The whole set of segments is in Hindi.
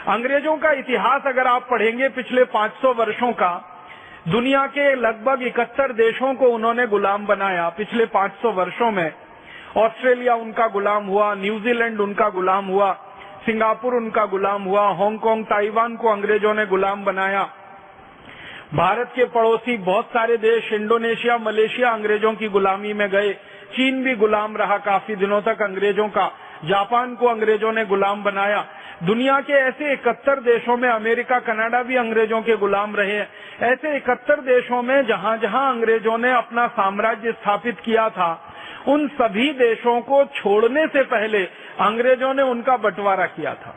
अंग्रेजों का इतिहास अगर आप पढ़ेंगे पिछले 500 वर्षों का, दुनिया के लगभग 71 देशों को उन्होंने गुलाम बनाया पिछले 500 वर्षों में। ऑस्ट्रेलिया उनका गुलाम हुआ, न्यूजीलैंड उनका गुलाम हुआ, सिंगापुर उनका गुलाम हुआ, हांगकांग, ताइवान को अंग्रेजों ने गुलाम बनाया। भारत के पड़ोसी बहुत सारे देश, इंडोनेशिया, मलेशिया अंग्रेजों की गुलामी में गए। चीन भी गुलाम रहा काफी दिनों तक अंग्रेजों का। जापान को अंग्रेजों ने गुलाम बनाया। दुनिया के ऐसे 71 देशों में, अमेरिका, कनाडा भी अंग्रेजों के गुलाम रहे। ऐसे 71 देशों में जहां जहां अंग्रेजों ने अपना साम्राज्य स्थापित किया था, उन सभी देशों को छोड़ने से पहले अंग्रेजों ने उनका बंटवारा किया था।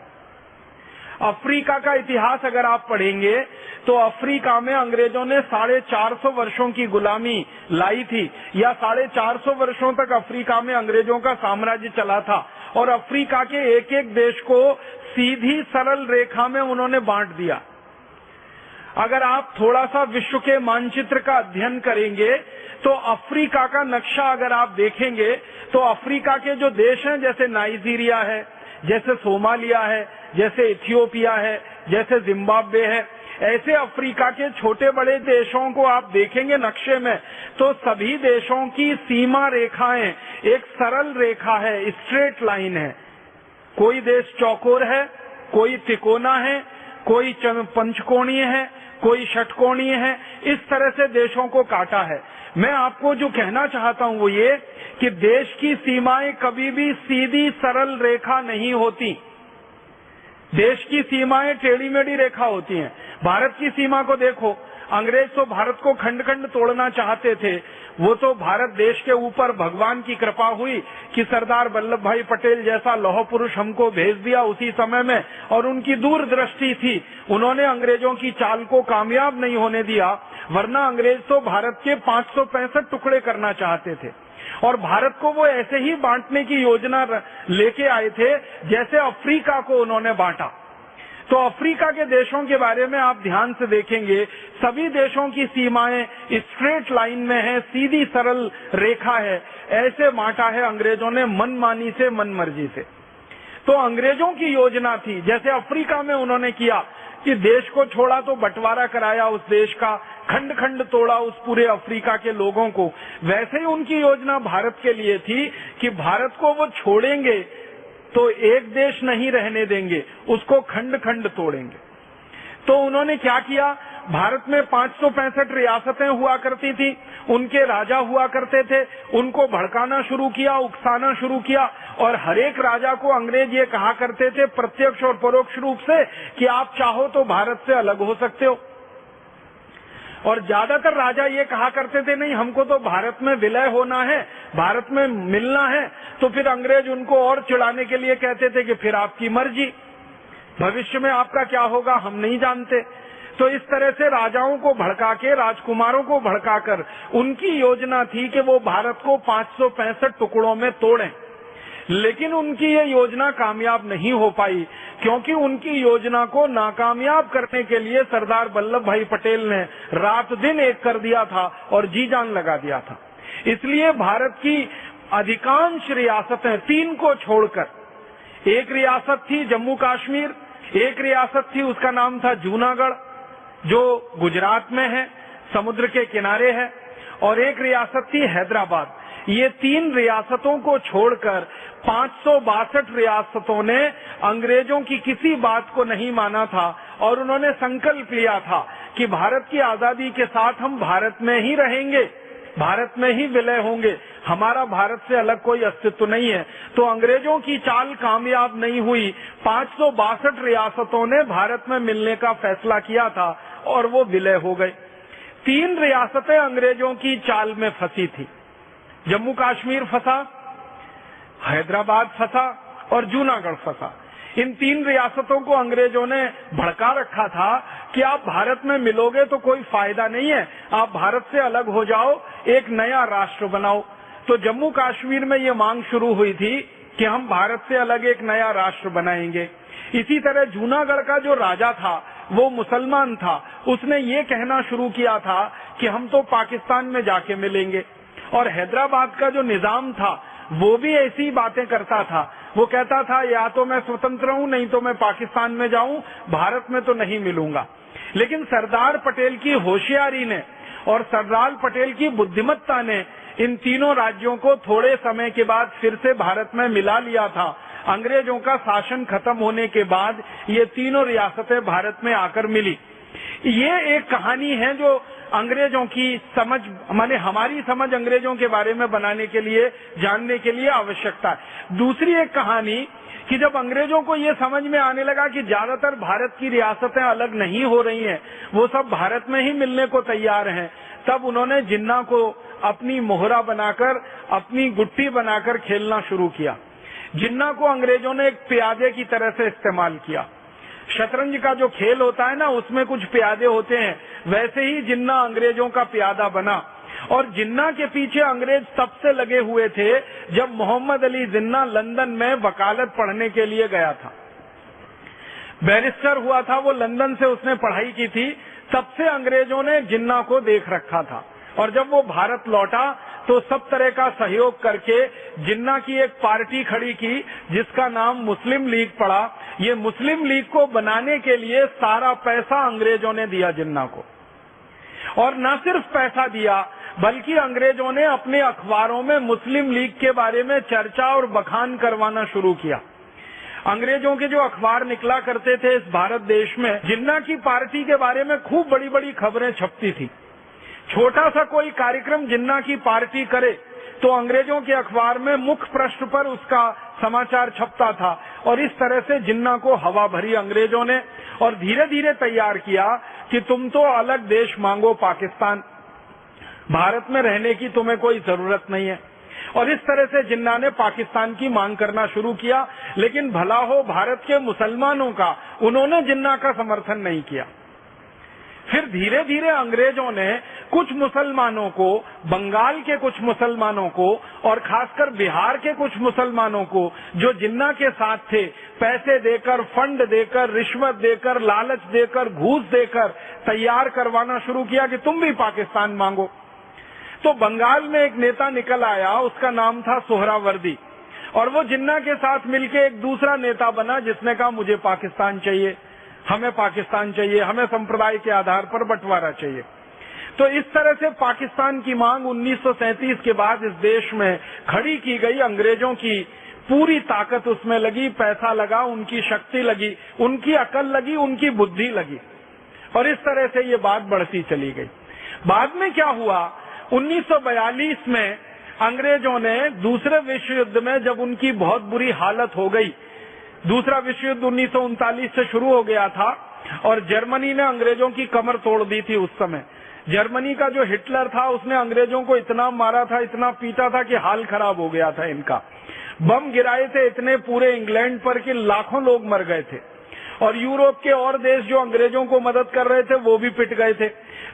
अफ्रीका का इतिहास अगर आप पढ़ेंगे तो अफ्रीका में अंग्रेजों ने 450 वर्षों की गुलामी लाई थी, या 450 वर्षों तक अफ्रीका में अंग्रेजों का साम्राज्य चला था। और अफ्रीका के एक एक देश को सीधी सरल रेखा में उन्होंने बांट दिया। अगर आप थोड़ा सा विश्व के मानचित्र का अध्ययन करेंगे तो अफ्रीका का नक्शा अगर आप देखेंगे तो अफ्रीका के जो देश हैं, जैसे नाइजीरिया है, जैसे सोमालिया है, जैसे इथियोपिया है, जैसे जिम्बाब्वे है, ऐसे अफ्रीका के छोटे बड़े देशों को आप देखेंगे नक्शे में तो सभी देशों की सीमा रेखाएं एक सरल रेखा है, स्ट्रेट लाइन है। कोई देश चौकोर है, कोई तिकोना है, कोई पंचकोणीय है, कोई षटकोणीय है। इस तरह से देशों को काटा है। मैं आपको जो कहना चाहता हूं वो ये कि देश की सीमाएं कभी भी सीधी सरल रेखा नहीं होती। देश की सीमाएं टेढ़ी मेढ़ी रेखा होती हैं। भारत की सीमा को देखो, अंग्रेज तो भारत को खंड खंड तोड़ना चाहते थे। वो तो भारत देश के ऊपर भगवान की कृपा हुई कि सरदार वल्लभ भाई पटेल जैसा लौह पुरुष हमको भेज दिया उसी समय में, और उनकी दूरदृष्टि थी। उन्होंने अंग्रेजों की चाल को कामयाब नहीं होने दिया, वरना अंग्रेज तो भारत के 565 टुकड़े करना चाहते थे और भारत को वो ऐसे ही बांटने की योजना लेके आए थे जैसे अफ्रीका को उन्होंने बांटा। तो अफ्रीका के देशों के बारे में आप ध्यान से देखेंगे, सभी देशों की सीमाएं स्ट्रेट लाइन में है, सीधी सरल रेखा है। ऐसे बांटा है अंग्रेजों ने मनमानी से, मनमर्जी से। तो अंग्रेजों की योजना थी, जैसे अफ्रीका में उन्होंने किया कि देश को छोड़ा तो बंटवारा कराया उस देश का, खंड खंड तोड़ा उस पूरे अफ्रीका के लोगों को, वैसे ही उनकी योजना भारत के लिए थी कि भारत को वो छोड़ेंगे तो एक देश नहीं रहने देंगे, उसको खंड खंड तोड़ेंगे। तो उन्होंने क्या किया, भारत में 565 रियासतें हुआ करती थी, उनके राजा हुआ करते थे, उनको भड़काना शुरू किया, उकसाना शुरू किया, और हर एक राजा को अंग्रेज ये कहा करते थे प्रत्यक्ष और परोक्ष रूप से कि आप चाहो तो भारत से अलग हो सकते हो। और ज्यादातर राजा ये कहा करते थे नहीं, हमको तो भारत में विलय होना है, भारत में मिलना है। तो फिर अंग्रेज उनको और चिढ़ाने के लिए कहते थे कि फिर आपकी मर्जी, भविष्य में आपका क्या होगा हम नहीं जानते। तो इस तरह से राजाओं को भड़का के, राजकुमारों को भड़काकर उनकी योजना थी कि वो भारत को 565 टुकड़ों में तोड़ें। लेकिन उनकी ये योजना कामयाब नहीं हो पाई, क्योंकि उनकी योजना को नाकामयाब करने के लिए सरदार वल्लभ भाई पटेल ने रात दिन एक कर दिया था और जी जान लगा दिया था। इसलिए भारत की अधिकांश रियासतें, 3 को छोड़कर, एक रियासत थी जम्मू कश्मीर, एक रियासत थी उसका नाम था जूनागढ़ जो गुजरात में है, समुद्र के किनारे है, और एक रियासत थी हैदराबाद। ये 3 रियासतों को छोड़कर 562 रियासतों ने अंग्रेजों की किसी बात को नहीं माना था और उन्होंने संकल्प लिया था कि भारत की आजादी के साथ हम भारत में ही रहेंगे, भारत में ही विलय होंगे, हमारा भारत से अलग कोई अस्तित्व नहीं है। तो अंग्रेजों की चाल कामयाब नहीं हुई। 562 रियासतों ने भारत में मिलने का फैसला किया था और वो विलय हो गए। 3 रियासतें अंग्रेजों की चाल में फंसी थी, जम्मू कश्मीर फंसा, हैदराबाद फंसा और जूनागढ़ फंसा। इन 3 रियासतों को अंग्रेजों ने भड़का रखा था कि आप भारत में मिलोगे तो कोई फायदा नहीं है, आप भारत से अलग हो जाओ, एक नया राष्ट्र बनाओ। तो जम्मू कश्मीर में ये मांग शुरू हुई थी कि हम भारत से अलग एक नया राष्ट्र बनाएंगे। इसी तरह जूनागढ़ का जो राजा था वो मुसलमान था, उसने ये कहना शुरू किया था कि हम तो पाकिस्तान में जाके मिलेंगे। और हैदराबाद का जो निजाम था वो भी ऐसी बातें करता था, वो कहता था या तो मैं स्वतंत्र हूं, नहीं तो मैं पाकिस्तान में जाऊं, भारत में तो नहीं मिलूंगा। लेकिन सरदार पटेल की होशियारी ने और सरदार पटेल की बुद्धिमत्ता ने इन तीनों राज्यों को थोड़े समय के बाद फिर से भारत में मिला लिया था। अंग्रेजों का शासन खत्म होने के बाद ये तीनों रियासतें भारत में आकर मिली। ये एक कहानी है जो अंग्रेजों की समझ, माने हमारी समझ अंग्रेजों के बारे में बनाने के लिए, जानने के लिए आवश्यकता है। दूसरी एक कहानी कि जब अंग्रेजों को ये समझ में आने लगा कि ज्यादातर भारत की रियासतें अलग नहीं हो रही हैं, वो सब भारत में ही मिलने को तैयार हैं, तब उन्होंने जिन्ना को अपनी मोहरा बनाकर, अपनी गुट्टी बनाकर खेलना शुरू किया। जिन्ना को अंग्रेजों ने एक प्यादे की तरह से इस्तेमाल किया। शतरंज का जो खेल होता है ना, उसमें कुछ प्यादे होते हैं, वैसे ही जिन्ना अंग्रेजों का प्यादा बना। और जिन्ना के पीछे अंग्रेज तब से लगे हुए थे जब मोहम्मद अली जिन्ना लंदन में वकालत पढ़ने के लिए गया था। बैरिस्टर हुआ था वो, लंदन से उसने पढ़ाई की थी, तब से अंग्रेजों ने जिन्ना को देख रखा था। और जब वो भारत लौटा तो सब तरह का सहयोग करके जिन्ना की एक पार्टी खड़ी की जिसका नाम मुस्लिम लीग पड़ा। ये मुस्लिम लीग को बनाने के लिए सारा पैसा अंग्रेजों ने दिया जिन्ना को, और न सिर्फ पैसा दिया बल्कि अंग्रेजों ने अपने अखबारों में मुस्लिम लीग के बारे में चर्चा और बखान करवाना शुरू किया। अंग्रेजों के जो अखबार निकला करते थे इस भारत देश में, जिन्ना की पार्टी के बारे में खूब बड़ी बड़ी खबरें छपती थी। छोटा सा कोई कार्यक्रम जिन्ना की पार्टी करे तो अंग्रेजों के अखबार में मुख्य पृष्ठ पर उसका समाचार छपता था। और इस तरह से जिन्ना को हवा भरी अंग्रेजों ने, और धीरे धीरे तैयार किया कि तुम तो अलग देश मांगो पाकिस्तान, भारत में रहने की तुम्हें कोई जरूरत नहीं है। और इस तरह से जिन्ना ने पाकिस्तान की मांग करना शुरू किया। लेकिन भला हो भारत के मुसलमानों का, उन्होंने जिन्ना का समर्थन नहीं किया। फिर धीरे धीरे अंग्रेजों ने कुछ मुसलमानों को, बंगाल के कुछ मुसलमानों को और खासकर बिहार के कुछ मुसलमानों को जो जिन्ना के साथ थे, पैसे देकर, फंड देकर, रिश्वत देकर, लालच देकर, घूस देकर तैयार करवाना शुरू किया कि तुम भी पाकिस्तान मांगो। तो बंगाल में एक नेता निकल आया, उसका नाम था सोहरावर्दी, और वो जिन्ना के साथ मिलके एक दूसरा नेता बना जिसने कहा मुझे पाकिस्तान चाहिए, हमें पाकिस्तान चाहिए, हमें संप्रदाय के आधार पर बंटवारा चाहिए। तो इस तरह से पाकिस्तान की मांग 1937 के बाद इस देश में खड़ी की गई। अंग्रेजों की पूरी ताकत उसमें लगी, पैसा लगा, उनकी शक्ति लगी, उनकी अकल लगी, उनकी बुद्धि लगी, और इस तरह से ये बात बढ़ती चली गई। बाद में क्या हुआ, 1942 में अंग्रेजों ने दूसरे विश्व युद्ध में, जब उनकी बहुत बुरी हालत हो गई, दूसरा विश्व युद्ध 1939 से शुरू हो गया था और जर्मनी ने अंग्रेजों की कमर तोड़ दी थी। उस समय जर्मनी का जो हिटलर था उसने अंग्रेजों को इतना मारा था, इतना पीटा था कि हाल खराब हो गया था इनका। बम गिराए थे इतने पूरे इंग्लैंड पर कि लाखों लोग मर गए थे, और यूरोप के और देश जो अंग्रेजों को मदद कर रहे थे वो भी पिट गए थे।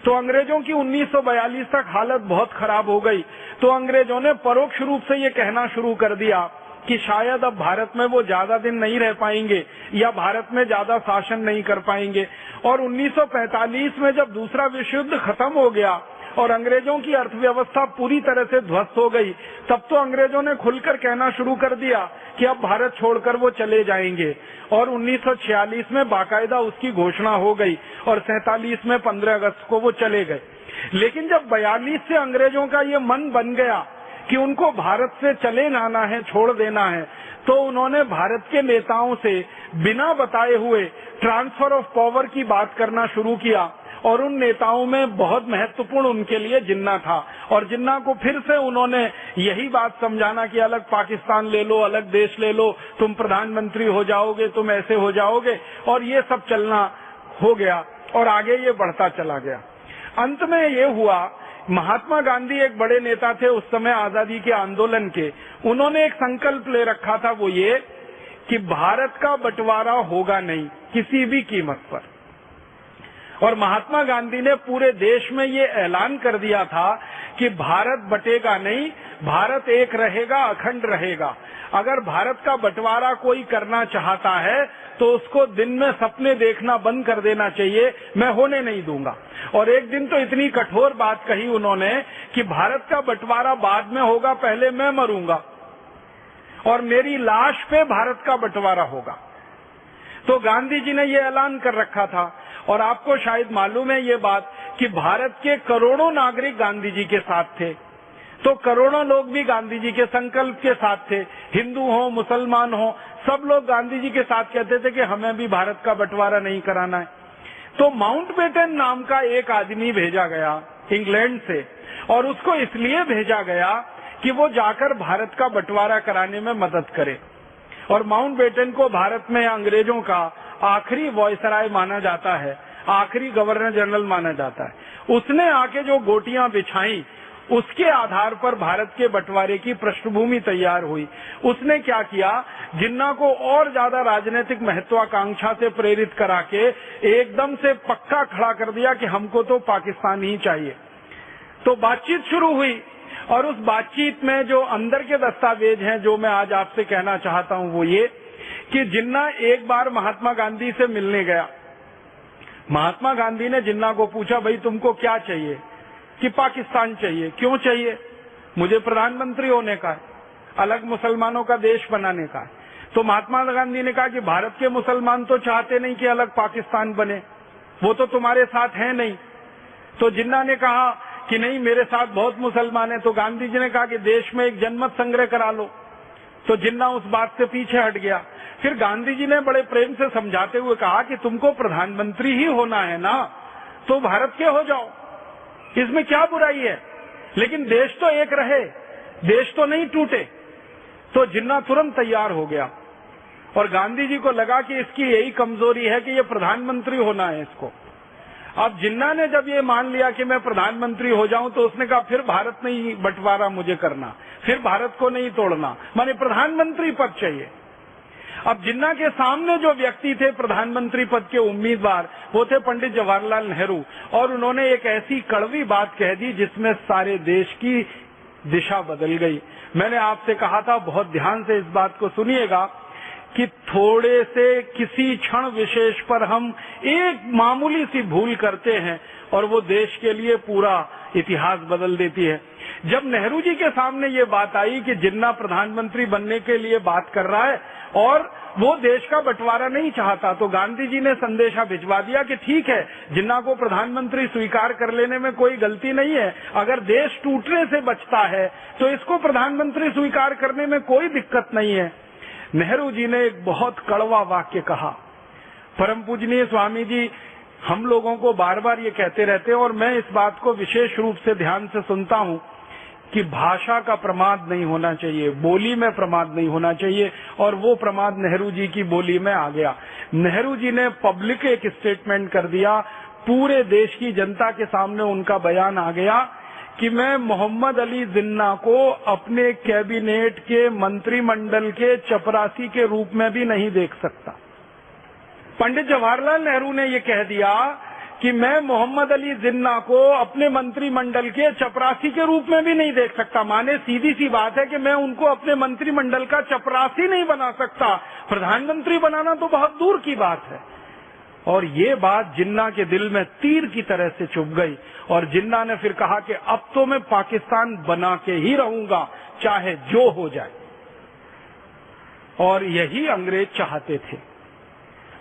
तो अंग्रेजों की 1942 तक हालत बहुत खराब हो गई। तो अंग्रेजों ने परोक्ष रूप से ये कहना शुरू कर दिया कि शायद अब भारत में वो ज्यादा दिन नहीं रह पाएंगे या भारत में ज्यादा शासन नहीं कर पाएंगे। और 1945 में जब दूसरा विश्व युद्ध खत्म हो गया और अंग्रेजों की अर्थव्यवस्था पूरी तरह से ध्वस्त हो गई, तब तो अंग्रेजों ने खुलकर कहना शुरू कर दिया कि अब भारत छोड़कर वो चले जाएंगे। और 1946 में बाकायदा उसकी घोषणा हो गई और 47 में 15 अगस्त को वो चले गए। लेकिन जब 42 से अंग्रेजों का ये मन बन गया कि उनको भारत से चले जाना है, छोड़ देना है, तो उन्होंने भारत के नेताओं से बिना बताए हुए ट्रांसफर ऑफ पावर की बात करना शुरू किया। और उन नेताओं में बहुत महत्वपूर्ण उनके लिए जिन्ना था, और जिन्ना को फिर से उन्होंने यही बात समझाना कि अलग पाकिस्तान ले लो, अलग देश ले लो, तुम प्रधानमंत्री हो जाओगे, तुम ऐसे हो जाओगे, और ये सब चलना हो गया और आगे ये बढ़ता चला गया। अंत में ये हुआ, महात्मा गांधी एक बड़े नेता थे उस समय आजादी के आंदोलन के, उन्होंने एक संकल्प ले रखा था, वो ये कि भारत का बंटवारा होगा नहीं किसी भी कीमत पर। और महात्मा गांधी ने पूरे देश में ये ऐलान कर दिया था कि भारत बटेगा नहीं, भारत एक रहेगा, अखंड रहेगा। अगर भारत का बंटवारा कोई करना चाहता है तो उसको दिन में सपने देखना बंद कर देना चाहिए, मैं होने नहीं दूंगा। और एक दिन तो इतनी कठोर बात कही उन्होंने कि भारत का बंटवारा बाद में होगा, पहले मैं मरूंगा। और मेरी लाश पे भारत का बंटवारा होगा। तो गांधी जी ने ये ऐलान कर रखा था। और आपको शायद मालूम है ये बात कि भारत के करोड़ों नागरिक गांधी जी के साथ थे। तो करोड़ों लोग भी गांधी जी के संकल्प के साथ थे, हिंदू हो मुसलमान हो, सब लोग गांधी जी के साथ कहते थे कि हमें भी भारत का बंटवारा नहीं कराना है। तो माउंटबेटन नाम का एक आदमी भेजा गया इंग्लैंड से, और उसको इसलिए भेजा गया कि वो जाकर भारत का बंटवारा कराने में मदद करे। और माउंटबेटन को भारत में अंग्रेजों का आखिरी वॉयसराय माना जाता है, आखिरी गवर्नर जनरल माना जाता है। उसने आके जो गोटियां बिछाई, उसके आधार पर भारत के बंटवारे की पृष्ठभूमि तैयार हुई। उसने क्या किया, जिन्ना को और ज्यादा राजनीतिक महत्वाकांक्षा से प्रेरित करा के एकदम से पक्का खड़ा कर दिया कि हमको तो पाकिस्तान ही चाहिए। तो बातचीत शुरू हुई, और उस बातचीत में जो अंदर के दस्तावेज हैं जो मैं आज आपसे कहना चाहता हूं वो ये कि जिन्ना एक बार महात्मा गांधी से मिलने गया। महात्मा गांधी ने जिन्ना को पूछा, भाई तुमको क्या चाहिए? कि पाकिस्तान चाहिए। क्यों चाहिए? मुझे प्रधानमंत्री होने का है, अलग मुसलमानों का देश बनाने का है। तो महात्मा गांधी ने कहा कि भारत के मुसलमान तो चाहते नहीं कि अलग पाकिस्तान बने, वो तो तुम्हारे साथ है नहीं। तो जिन्ना ने कहा कि नहीं, मेरे साथ बहुत मुसलमान है। तो गांधी जी ने कहा कि देश में एक जनमत संग्रह करा लो। तो जिन्ना उस बात से पीछे हट गया। फिर गांधी जी ने बड़े प्रेम से समझाते हुए कहा कि तुमको प्रधानमंत्री ही होना है ना, तो भारत के हो जाओ, इसमें क्या बुराई है, लेकिन देश तो एक रहे, देश तो नहीं टूटे। तो जिन्ना तुरंत तैयार हो गया, और गांधी जी को लगा कि इसकी यही कमजोरी है कि ये प्रधानमंत्री होना है इसको। अब जिन्ना ने जब ये मान लिया कि मैं प्रधानमंत्री हो जाऊं, तो उसने कहा फिर भारत नहीं बंटवारा मुझे करना, फिर भारत को नहीं तोड़ना, माने प्रधानमंत्री पद चाहिए। अब जिन्ना के सामने जो व्यक्ति थे प्रधानमंत्री पद के उम्मीदवार, वो थे पंडित जवाहरलाल नेहरू। और उन्होंने एक ऐसी कड़वी बात कह दी जिसमें सारे देश की दिशा बदल गई। मैंने आपसे कहा था, बहुत ध्यान से इस बात को सुनिएगा, कि थोड़े से किसी क्षण विशेष पर हम एक मामूली सी भूल करते हैं और वो देश के लिए पूरा इतिहास बदल देती है। जब नेहरू जी के सामने ये बात आई कि जिन्ना प्रधानमंत्री बनने के लिए बात कर रहा है और वो देश का बंटवारा नहीं चाहता, तो गांधी जी ने संदेशा भिजवा दिया कि ठीक है, जिन्ना को प्रधानमंत्री स्वीकार कर लेने में कोई गलती नहीं है, अगर देश टूटने से बचता है तो इसको प्रधानमंत्री स्वीकार करने में कोई दिक्कत नहीं है। नेहरू जी ने एक बहुत कड़वा वाक्य कहा। परम पूजनीय स्वामी जी हम लोगों को बार बार ये कहते रहते हैं, और मैं इस बात को विशेष रूप से ध्यान से सुनता हूं कि भाषा का प्रमाद नहीं होना चाहिए, बोली में प्रमाद नहीं होना चाहिए, और वो प्रमाद नेहरू जी की बोली में आ गया। नेहरू जी ने पब्लिक एक स्टेटमेंट कर दिया, पूरे देश की जनता के सामने उनका बयान आ गया कि मैं मोहम्मद अली जिन्ना को अपने कैबिनेट के मंत्रिमंडल के चपरासी के रूप में भी नहीं देख सकता। पंडित जवाहरलाल नेहरू ने ये कह दिया कि मैं मोहम्मद अली जिन्ना को अपने मंत्रिमंडल के चपरासी के रूप में भी नहीं देख सकता। माने सीधी सी बात है कि मैं उनको अपने मंत्रिमंडल का चपरासी नहीं बना सकता, प्रधानमंत्री बनाना तो बहुत दूर की बात है। और ये बात जिन्ना के दिल में तीर की तरह से चुभ गई, और जिन्ना ने फिर कहा कि अब तो मैं पाकिस्तान बना के ही रहूंगा, चाहे जो हो जाए। और यही अंग्रेज चाहते थे।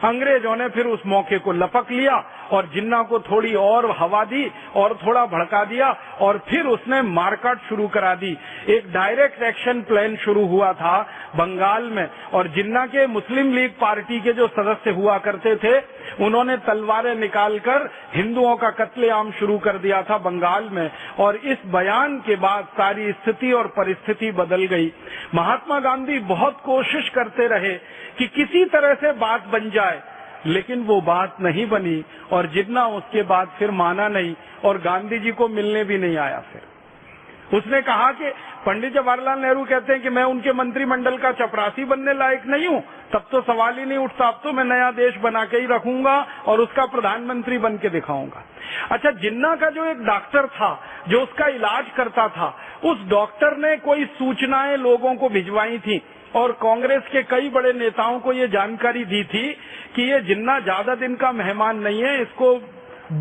अंग्रेजों ने फिर उस मौके को लपक लिया और जिन्ना को थोड़ी और हवा दी और थोड़ा भड़का दिया, और फिर उसने मारकाट शुरू करा दी। एक डायरेक्ट एक्शन प्लान शुरू हुआ था बंगाल में, और जिन्ना के मुस्लिम लीग पार्टी के जो सदस्य हुआ करते थे, उन्होंने तलवारें निकालकर हिंदुओं का कत्लेआम शुरू कर दिया था बंगाल में। और इस बयान के बाद सारी स्थिति और परिस्थिति बदल गई। महात्मा गांधी बहुत कोशिश करते रहे कि किसी तरह से बात बन जाए, लेकिन वो बात नहीं बनी, और जिन्ना उसके बाद फिर माना नहीं और गांधी जी को मिलने भी नहीं आया। फिर उसने कहा कि पंडित जवाहरलाल नेहरू कहते हैं कि मैं उनके मंत्रिमंडल का चपरासी बनने लायक नहीं हूं, तब तो सवाल ही नहीं उठता, अब तो मैं नया देश बना के ही रखूंगा और उसका प्रधानमंत्री बन के दिखाऊंगा। अच्छा, जिन्ना का जो एक डॉक्टर था जो उसका इलाज करता था, उस डॉक्टर ने कोई सूचनाएं लोगों को भिजवाई थी, और कांग्रेस के कई बड़े नेताओं को ये जानकारी दी थी कि ये जिन्ना ज्यादा दिन का मेहमान नहीं है, इसको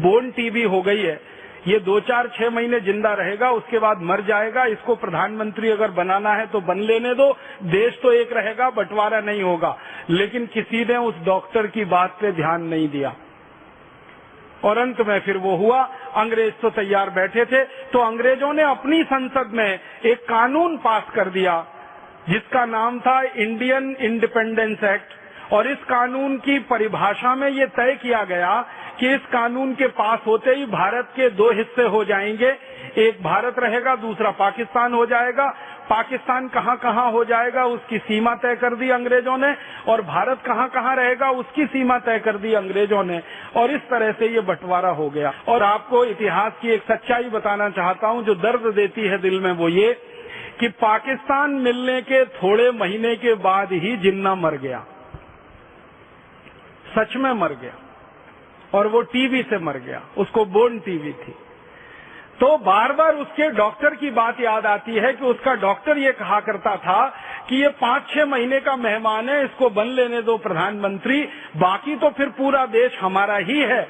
बोन टीबी हो गई है, ये 2-4-6 महीने जिंदा रहेगा, उसके बाद मर जाएगा। इसको प्रधानमंत्री अगर बनाना है तो बन लेने दो, देश तो एक रहेगा, बंटवारा नहीं होगा। लेकिन किसी ने उस डॉक्टर की बात पे ध्यान नहीं दिया और अंत में फिर वो हुआ। अंग्रेज तो तैयार बैठे थे, तो अंग्रेजों ने अपनी संसद में एक कानून पास कर दिया जिसका नाम था इंडियन इंडिपेंडेंस एक्ट। और इस कानून की परिभाषा में ये तय किया गया कि इस कानून के पास होते ही भारत के 2 हिस्से हो जाएंगे, एक भारत रहेगा, दूसरा पाकिस्तान हो जाएगा। पाकिस्तान कहाँ कहाँ हो जाएगा उसकी सीमा तय कर दी अंग्रेजों ने, और भारत कहाँ कहाँ रहेगा उसकी सीमा तय कर दी अंग्रेजों ने। और इस तरह से ये बंटवारा हो गया। और आपको इतिहास की एक सच्चाई बताना चाहता हूँ जो दर्द देती है दिल में, वो ये कि पाकिस्तान मिलने के थोड़े महीने के बाद ही जिन्ना मर गया, सच में मर गया, और वो टीबी से मर गया, उसको बोर्न टीबी थी। तो बार बार उसके डॉक्टर की बात याद आती है कि उसका डॉक्टर ये कहा करता था कि ये 5-6 महीने का मेहमान है, इसको बन लेने दो प्रधानमंत्री, बाकी तो फिर पूरा देश हमारा ही है।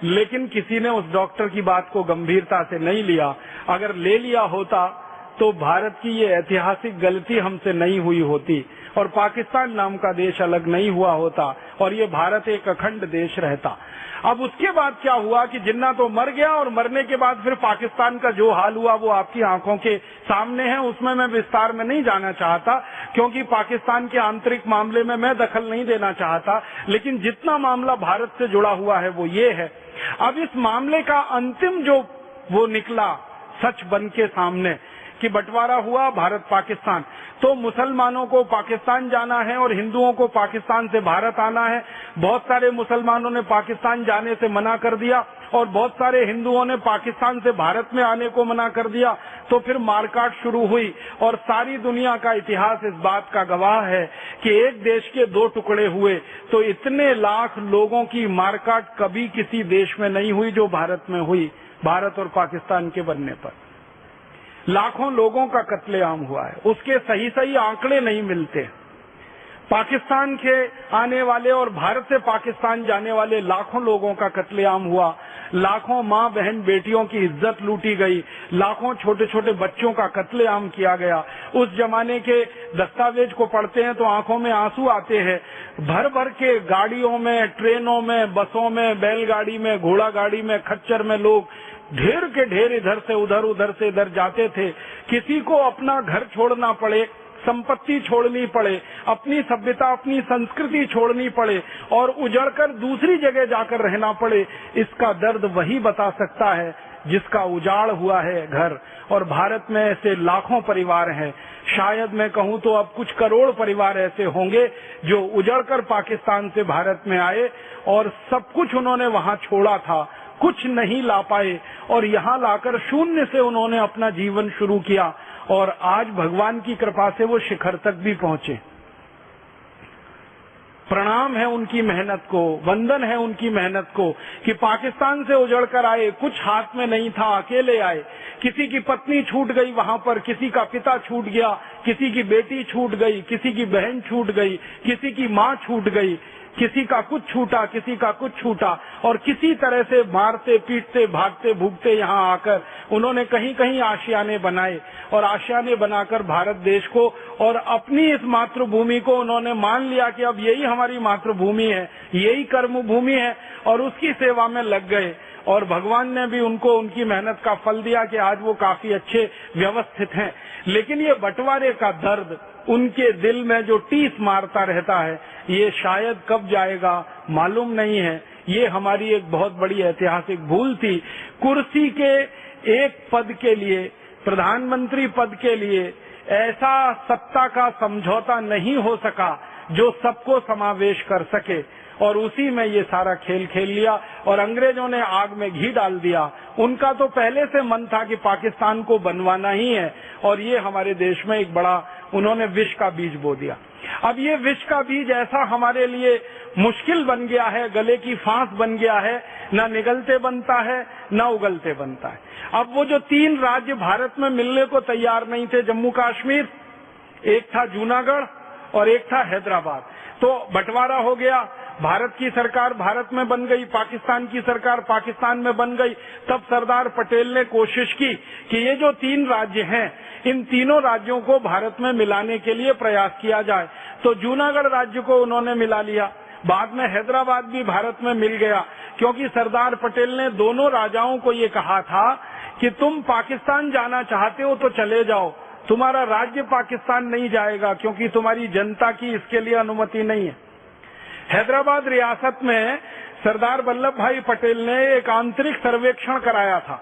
लेकिन किसी ने उस डॉक्टर की बात को गंभीरता से नहीं लिया। अगर ले लिया होता तो भारत की ये ऐतिहासिक गलती हमसे नहीं हुई होती और पाकिस्तान नाम का देश अलग नहीं हुआ होता और ये भारत एक अखंड देश रहता। अब उसके बाद क्या हुआ कि जिन्ना तो मर गया, और मरने के बाद फिर पाकिस्तान का जो हाल हुआ वो आपकी आंखों के सामने है। उसमें मैं विस्तार में नहीं जाना चाहता क्योंकि पाकिस्तान के आंतरिक मामले में मैं दखल नहीं देना चाहता। लेकिन जितना मामला भारत से जुड़ा हुआ है वो ये है। अब इस मामले का अंतिम जो वो निकला सच बन के सामने कि बंटवारा हुआ भारत पाकिस्तान, तो मुसलमानों को पाकिस्तान जाना है और हिंदुओं को पाकिस्तान से भारत आना है। बहुत सारे मुसलमानों ने पाकिस्तान जाने से मना कर दिया और बहुत सारे हिंदुओं ने पाकिस्तान से भारत में आने को मना कर दिया। तो फिर मारकाट शुरू हुई और सारी दुनिया का इतिहास इस बात का गवाह है कि एक देश के 2 टुकड़े हुए तो इतने लाख लोगों की मारकाट कभी किसी देश में नहीं हुई जो भारत में हुई। भारत और पाकिस्तान के बनने पर लाखों लोगों का कत्लेआम हुआ है, उसके सही सही आंकड़े नहीं मिलते। पाकिस्तान के आने वाले और भारत से पाकिस्तान जाने वाले लाखों लोगों का कत्लेआम हुआ, लाखों माँ बहन बेटियों की इज्जत लूटी गई, लाखों छोटे छोटे बच्चों का कत्लेआम किया गया। उस जमाने के दस्तावेज को पढ़ते हैं तो आंखों में आंसू आते हैं। भर भर के गाड़ियों में, ट्रेनों में, बसों में, बैलगाड़ी में, घोड़ा गाड़ी में, खच्चर में लोग ढेर के ढेर इधर से उधर, उधर से इधर जाते थे। किसी को अपना घर छोड़ना पड़े, संपत्ति छोड़नी पड़े, अपनी सभ्यता, अपनी संस्कृति छोड़नी पड़े और उजड़कर दूसरी जगह जाकर रहना पड़े। इसका दर्द वही बता सकता है जिसका उजाड़ हुआ है घर। और भारत में ऐसे लाखों परिवार हैं, शायद मैं कहूँ तो अब कुछ करोड़ परिवार ऐसे होंगे जो उजड़कर पाकिस्तान से भारत में आए और सब कुछ उन्होंने वहाँ छोड़ा था, कुछ नहीं ला पाए और यहाँ लाकर शून्य से उन्होंने अपना जीवन शुरू किया और आज भगवान की कृपा से वो शिखर तक भी पहुंचे। प्रणाम है उनकी मेहनत को, वंदन है उनकी मेहनत को कि पाकिस्तान से उजड़कर आए, कुछ हाथ में नहीं था, अकेले आए। किसी की पत्नी छूट गई वहां पर, किसी का पिता छूट गया, किसी की बेटी छूट गई, किसी की बहन छूट गई, किसी की माँ छूट गई, किसी का कुछ छूटा, किसी का कुछ छूटा और किसी तरह से मारते पीटते भागते भूगते यहाँ आकर उन्होंने कहीं कहीं आशियाने बनाए और आशियाने बनाकर भारत देश को और अपनी इस मातृभूमि को उन्होंने मान लिया कि अब यही हमारी मातृभूमि है, यही कर्म भूमि है और उसकी सेवा में लग गए। और भगवान ने भी उनको उनकी मेहनत का फल दिया कि आज वो काफी अच्छे व्यवस्थित हैं। लेकिन ये बंटवारे का दर्द उनके दिल में जो टीस मारता रहता है, ये शायद कब जाएगा मालूम नहीं है। ये हमारी एक बहुत बड़ी ऐतिहासिक भूल थी। कुर्सी के एक पद के लिए, प्रधानमंत्री पद के लिए ऐसा सत्ता का समझौता नहीं हो सका जो सबको समावेश कर सके और उसी में ये सारा खेल खेल लिया और अंग्रेजों ने आग में घी डाल दिया। उनका तो पहले से मन था कि पाकिस्तान को बनवाना ही है और ये हमारे देश में एक बड़ा उन्होंने विष का बीज बो दिया। अब ये विष का बीज ऐसा हमारे लिए मुश्किल बन गया है, गले की फांस बन गया है, ना निगलते बनता है ना उगलते बनता है। अब वो जो 3 राज्य भारत में मिलने को तैयार नहीं थे, जम्मू कश्मीर, एक था जूनागढ़ और एक था हैदराबाद, तो बंटवारा हो गया। भारत की सरकार भारत में बन गई, पाकिस्तान की सरकार पाकिस्तान में बन गई, तब सरदार पटेल ने कोशिश की कि ये जो 3 राज्य हैं, इन तीनों राज्यों को भारत में मिलाने के लिए प्रयास किया जाए। तो जूनागढ़ राज्य को उन्होंने मिला लिया। बाद में हैदराबाद भी भारत में मिल गया, क्योंकि सरदार पटेल ने दोनों राजाओं को ये कहा था कि तुम पाकिस्तान जाना चाहते हो तो चले जाओ, तुम्हारा राज्य पाकिस्तान नहीं जाएगा, क्योंकि तुम्हारी जनता की इसके लिए अनुमति नहीं है। हैदराबाद रियासत में सरदार वल्लभ भाई पटेल ने एक आंतरिक सर्वेक्षण कराया था,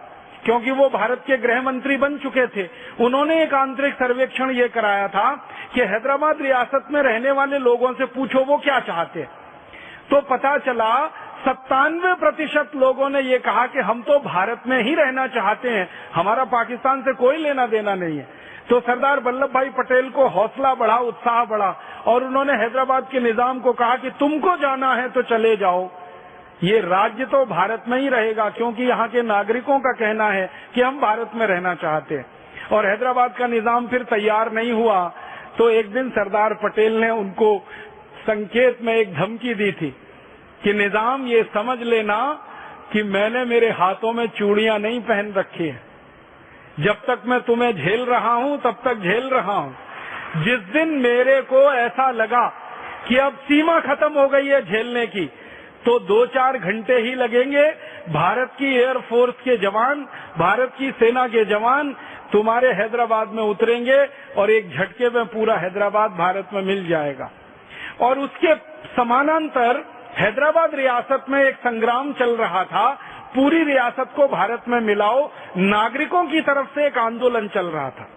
क्योंकि वो भारत के गृह मंत्री बन चुके थे। उन्होंने एक आंतरिक सर्वेक्षण ये कराया था कि हैदराबाद रियासत में रहने वाले लोगों से पूछो वो क्या चाहते। तो पता चला 97% लोगों ने ये कहा कि हम तो भारत में ही रहना चाहते हैं, हमारा पाकिस्तान से कोई लेना देना नहीं है। तो सरदार वल्लभ भाई पटेल को हौसला बढ़ा, उत्साह बढ़ा, और उन्होंने हैदराबाद के निजाम को कहा कि तुमको जाना है तो चले जाओ, ये राज्य तो भारत में ही रहेगा, क्योंकि यहाँ के नागरिकों का कहना है कि हम भारत में रहना चाहते हैं। और हैदराबाद का निजाम फिर तैयार नहीं हुआ, तो एक दिन सरदार पटेल ने उनको संकेत में एक धमकी दी थी कि निजाम ये समझ लेना कि मैंने मेरे हाथों में चूड़ियां नहीं पहन रखी है, जब तक मैं तुम्हें झेल रहा हूं तब तक झेल रहा हूं। जिस दिन मेरे को ऐसा लगा कि अब सीमा खत्म हो गई है झेलने की, तो 2-4 घंटे ही लगेंगे, भारत की एयरफोर्स के जवान, भारत की सेना के जवान तुम्हारे हैदराबाद में उतरेंगे और एक झटके में पूरा हैदराबाद भारत में मिल जाएगा। और उसके समानांतर हैदराबाद रियासत में एक संग्राम चल रहा था, पूरी रियासत को भारत में मिलाओ, नागरिकों की तरफ से एक आंदोलन चल रहा था।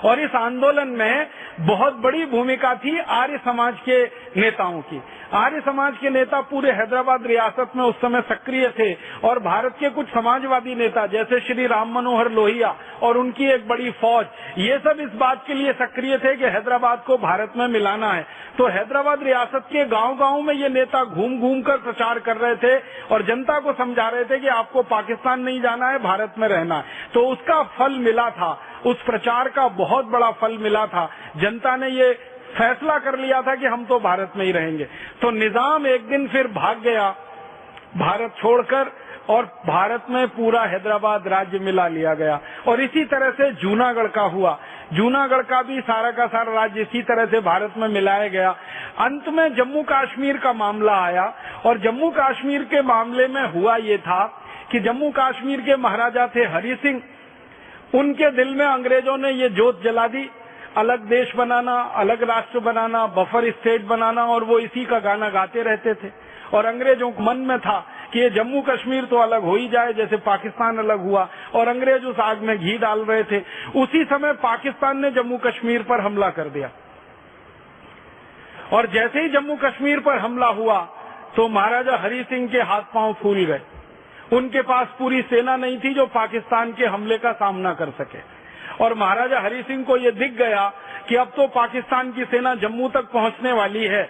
और इस आंदोलन में बहुत बड़ी भूमिका थी आर्य समाज के नेताओं की। आर्य समाज के नेता पूरे हैदराबाद रियासत में उस समय सक्रिय थे, और भारत के कुछ समाजवादी नेता जैसे श्री राम मनोहर लोहिया और उनकी एक बड़ी फौज, ये सब इस बात के लिए सक्रिय थे कि हैदराबाद को भारत में मिलाना है। तो हैदराबाद रियासत के गांव-गांव में ये नेता घूम घूम कर प्रचार कर रहे थे और जनता को समझा रहे थे कि आपको पाकिस्तान नहीं जाना है, भारत में रहना है। तो उसका फल मिला था, उस प्रचार का बहुत बड़ा फल मिला था। जनता ने ये फैसला कर लिया था कि हम तो भारत में ही रहेंगे। तो निजाम एक दिन फिर भाग गया भारत छोड़कर, और भारत में पूरा हैदराबाद राज्य मिला लिया गया। और इसी तरह से जूनागढ़ का हुआ, जूनागढ़ का भी सारा का सारा राज्य इसी तरह से भारत में मिलाया गया। अंत में जम्मू कश्मीर का मामला आया, और जम्मू कश्मीर के मामले में हुआ ये था कि जम्मू कश्मीर के महाराजा थे हरि सिंह, उनके दिल में अंग्रेजों ने ये जोत जला दी, अलग देश बनाना, अलग राष्ट्र बनाना, बफर स्टेट बनाना, और वो इसी का गाना गाते रहते थे। और अंग्रेजों के मन में था कि ये जम्मू कश्मीर तो अलग हो ही जाए जैसे पाकिस्तान अलग हुआ, और अंग्रेज उस आग में घी डाल रहे थे। उसी समय पाकिस्तान ने जम्मू कश्मीर पर हमला कर दिया, और जैसे ही जम्मू कश्मीर पर हमला हुआ तो महाराजा हरि सिंह के हाथ पांव फूल गए। उनके पास पूरी सेना नहीं थी जो पाकिस्तान के हमले का सामना कर सके, और महाराजा हरि सिंह को ये दिख गया कि अब तो पाकिस्तान की सेना जम्मू तक पहुंचने वाली है,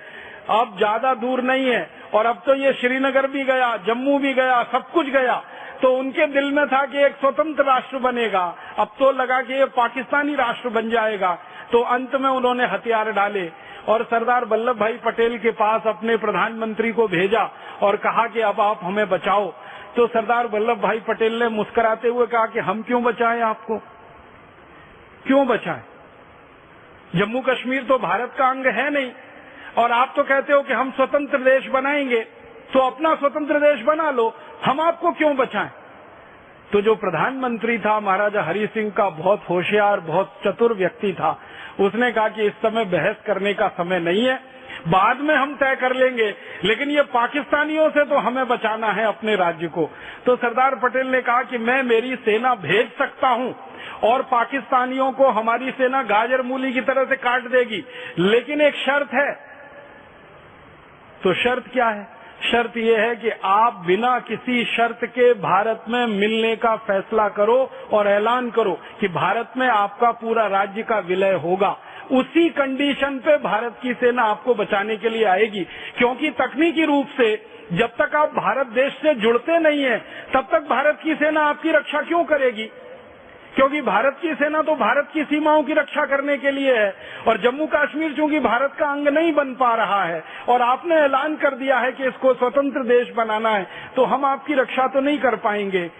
अब ज्यादा दूर नहीं है, और अब तो ये श्रीनगर भी गया, जम्मू भी गया, सब कुछ गया। तो उनके दिल में था कि एक स्वतंत्र राष्ट्र बनेगा, अब तो लगा कि ये पाकिस्तानी राष्ट्र बन जाएगा। तो अंत में उन्होंने हथियार डाले और सरदार वल्लभ भाई पटेल के पास अपने प्रधानमंत्री को भेजा और कहा कि अब आप हमें बचाओ। तो सरदार वल्लभ भाई पटेल ने मुस्कुराते हुए कहा कि हम क्यों बचाएं आपको, क्यों बचाएं? जम्मू कश्मीर तो भारत का अंग है नहीं, और आप तो कहते हो कि हम स्वतंत्र देश बनाएंगे, तो अपना स्वतंत्र देश बना लो, हम आपको क्यों बचाएं? तो जो प्रधानमंत्री था महाराजा हरि सिंह का बहुत होशियार, बहुत चतुर व्यक्ति था, उसने कहा कि इस समय बहस करने का समय नहीं है, बाद में हम तय कर लेंगे, लेकिन ये पाकिस्तानियों से तो हमें बचाना है अपने राज्य को। तो सरदार पटेल ने कहा कि मैं मेरी सेना भेज सकता हूं और पाकिस्तानियों को हमारी सेना गाजर मूली की तरह से काट देगी, लेकिन एक शर्त है। तो शर्त क्या है? शर्त यह है कि आप बिना किसी शर्त के भारत में मिलने का फैसला करो और ऐलान करो कि भारत में आपका पूरा राज्य का विलय होगा। उसी कंडीशन पे भारत की सेना आपको बचाने के लिए आएगी, क्योंकि तकनीकी रूप से जब तक आप भारत देश से जुड़ते नहीं हैं तब तक भारत की सेना आपकी रक्षा क्यों करेगी? क्योंकि भारत की सेना तो भारत की सीमाओं की रक्षा करने के लिए है, और जम्मू कश्मीर चूंकि भारत का अंग नहीं बन पा रहा है और आपने ऐलान कर दिया है कि इसको स्वतंत्र देश बनाना है, तो हम आपकी रक्षा तो नहीं कर पाएंगे।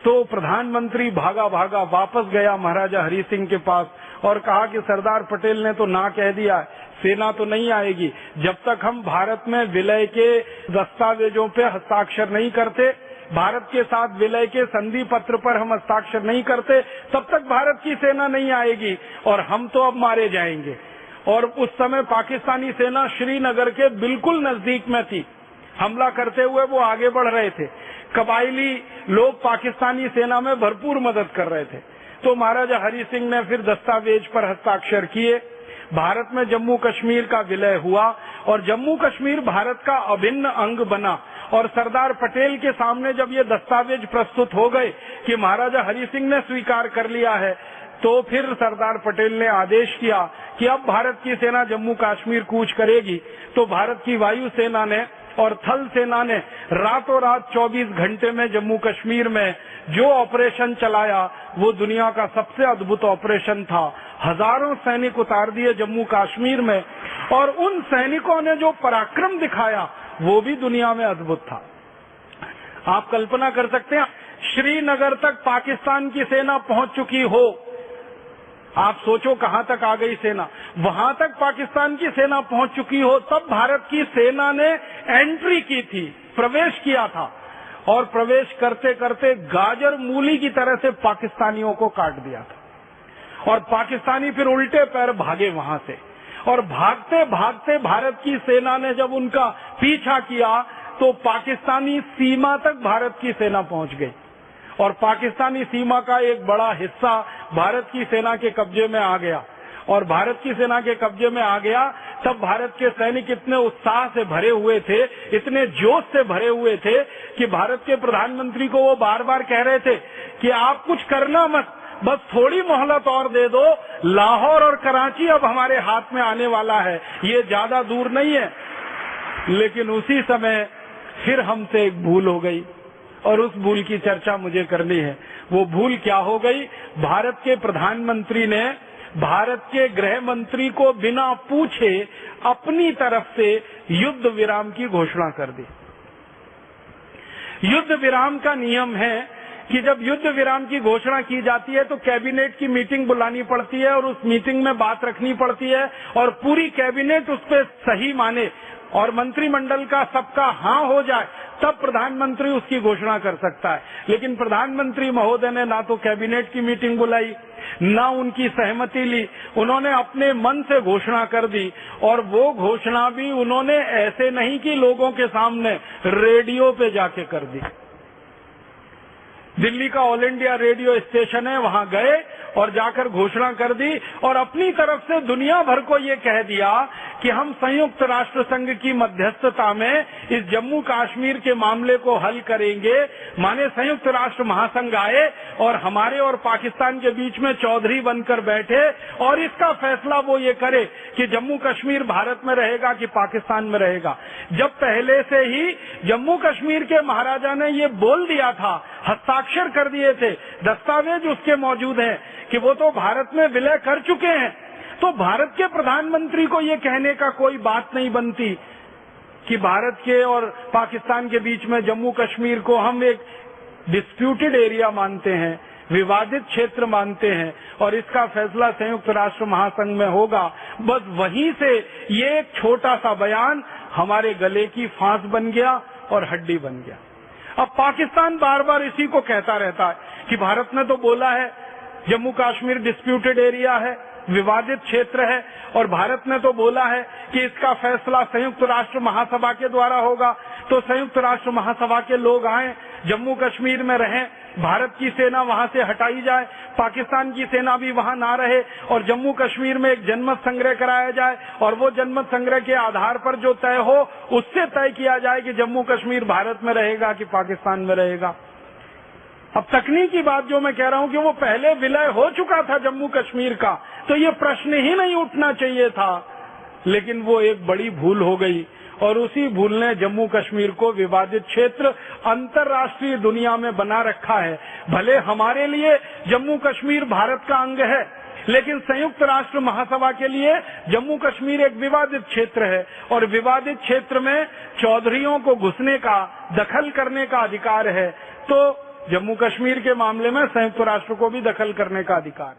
तो प्रधानमंत्री भागा भागा वापस गया महाराजा हरि सिंह के पास और कहा कि सरदार पटेल ने तो ना कह दिया है, सेना तो नहीं आएगी। जब तक हम भारत में विलय के दस्तावेजों पे हस्ताक्षर नहीं करते, भारत के साथ विलय के संधि पत्र पर हम हस्ताक्षर नहीं करते, तब तक भारत की सेना नहीं आएगी और हम तो अब मारे जाएंगे। और उस समय पाकिस्तानी सेना श्रीनगर के बिल्कुल नजदीक में थी, हमला करते हुए वो आगे बढ़ रहे थे। कबायली लोग पाकिस्तानी सेना में भरपूर मदद कर रहे थे। तो महाराजा हरि सिंह ने फिर दस्तावेज पर हस्ताक्षर किए, भारत में जम्मू कश्मीर का विलय हुआ और जम्मू कश्मीर भारत का अभिन्न अंग बना। और सरदार पटेल के सामने जब ये दस्तावेज प्रस्तुत हो गए कि महाराजा हरि सिंह ने स्वीकार कर लिया है, तो फिर सरदार पटेल ने आदेश किया कि अब भारत की सेना जम्मू कश्मीर कूच करेगी। तो भारत की वायु सेना ने और थल सेना ने रातों रात 24 घंटे में जम्मू कश्मीर में जो ऑपरेशन चलाया वो दुनिया का सबसे अद्भुत ऑपरेशन था। हजारों सैनिक उतार दिए जम्मू कश्मीर में और उन सैनिकों ने जो पराक्रम दिखाया वो भी दुनिया में अद्भुत था। आप कल्पना कर सकते हैं, श्रीनगर तक पाकिस्तान की सेना पहुंच चुकी हो, आप सोचो कहां तक आ गई सेना। वहां तक पाकिस्तान की सेना पहुंच चुकी हो, तब भारत की सेना ने एंट्री की थी, प्रवेश किया था और प्रवेश करते करते गाजर मूली की तरह से पाकिस्तानियों को काट दिया था। और पाकिस्तानी फिर उल्टे पैर भागे वहां से, और भागते भागते भारत की सेना ने जब उनका पीछा किया तो पाकिस्तानी सीमा तक भारत की सेना पहुंच गई और पाकिस्तानी सीमा का एक बड़ा हिस्सा भारत की सेना के कब्जे में आ गया। और भारत की सेना के कब्जे में आ गया तब भारत के सैनिक इतने उत्साह से भरे हुए थे, इतने जोश से भरे हुए थे कि भारत के प्रधानमंत्री को वो बार बार कह रहे थे कि आप कुछ करना मत, बस थोड़ी मोहलत और दे दो, लाहौर और कराची अब हमारे हाथ में आने वाला है, ये ज्यादा दूर नहीं है। लेकिन उसी समय फिर हमसे एक भूल हो गई और उस भूल की चर्चा मुझे करनी है। वो भूल क्या हो गई? भारत के प्रधानमंत्री ने भारत के गृह मंत्री को बिना पूछे अपनी तरफ से युद्ध विराम की घोषणा कर दी। युद्ध विराम का नियम है कि जब युद्ध विराम की घोषणा की जाती है तो कैबिनेट की मीटिंग बुलानी पड़ती है और उस मीटिंग में बात रखनी पड़ती है और पूरी कैबिनेट उस पर सही माने और मंत्रिमंडल का सबका हाँ हो जाए, तब प्रधानमंत्री उसकी घोषणा कर सकता है। लेकिन प्रधानमंत्री महोदय ने ना तो कैबिनेट की मीटिंग बुलाई, ना उनकी सहमति ली, उन्होंने अपने मन से घोषणा कर दी। और वो घोषणा भी उन्होंने ऐसे नहीं कि लोगों के सामने, रेडियो पे जाके कर दी। दिल्ली का ऑल इंडिया रेडियो स्टेशन है, वहां गए और जाकर घोषणा कर दी और अपनी तरफ से दुनिया भर को ये कह दिया कि हम संयुक्त राष्ट्र संघ की मध्यस्थता में इस जम्मू कश्मीर के मामले को हल करेंगे। माने संयुक्त राष्ट्र महासंघ आए और हमारे और पाकिस्तान के बीच में चौधरी बनकर बैठे और इसका फैसला वो ये करे कि जम्मू कश्मीर भारत में रहेगा कि पाकिस्तान में रहेगा। जब पहले से ही जम्मू कश्मीर के महाराजा ने ये बोल दिया था, हस्ताक्षर कर दिए थे, दस्तावेज उसके मौजूद हैं कि वो तो भारत में विलय कर चुके हैं, तो भारत के प्रधानमंत्री को ये कहने का कोई बात नहीं बनती कि भारत के और पाकिस्तान के बीच में जम्मू कश्मीर को हम एक डिस्प्यूटेड एरिया मानते हैं, विवादित क्षेत्र मानते हैं और इसका फैसला संयुक्त राष्ट्र महासंघ में होगा। बस वहीं से ये एक छोटा सा बयान हमारे गले की फांस बन गया और हड्डी बन गया। अब पाकिस्तान बार बार इसी को कहता रहता है कि भारत ने तो बोला है जम्मू कश्मीर डिस्प्यूटेड एरिया है, विवादित क्षेत्र है, और भारत ने तो बोला है कि इसका फैसला संयुक्त राष्ट्र महासभा के द्वारा होगा। तो संयुक्त राष्ट्र महासभा के लोग आए, जम्मू कश्मीर में रहें, भारत की सेना वहां से हटाई जाए, पाकिस्तान की सेना भी वहां ना रहे और जम्मू कश्मीर में एक जनमत संग्रह कराया जाए और वो जनमत संग्रह के आधार पर जो तय हो उससे तय किया जाए कि जम्मू कश्मीर भारत में रहेगा कि पाकिस्तान में रहेगा। अब तकनीकी बात जो मैं कह रहा हूं कि वो पहले विलय हो चुका था जम्मू कश्मीर का, तो ये प्रश्न ही नहीं उठना चाहिए था, लेकिन वो एक बड़ी भूल हो गई और उसी भूल ने जम्मू कश्मीर को विवादित क्षेत्र अंतर्राष्ट्रीय दुनिया में बना रखा है। भले हमारे लिए जम्मू कश्मीर भारत का अंग है, लेकिन संयुक्त राष्ट्र महासभा के लिए जम्मू कश्मीर एक विवादित क्षेत्र है और विवादित क्षेत्र में चौधरियों को घुसने का, दखल करने का अधिकार है। तो जम्मू कश्मीर के मामले में संयुक्त राष्ट्र को भी दखल करने का अधिकार है।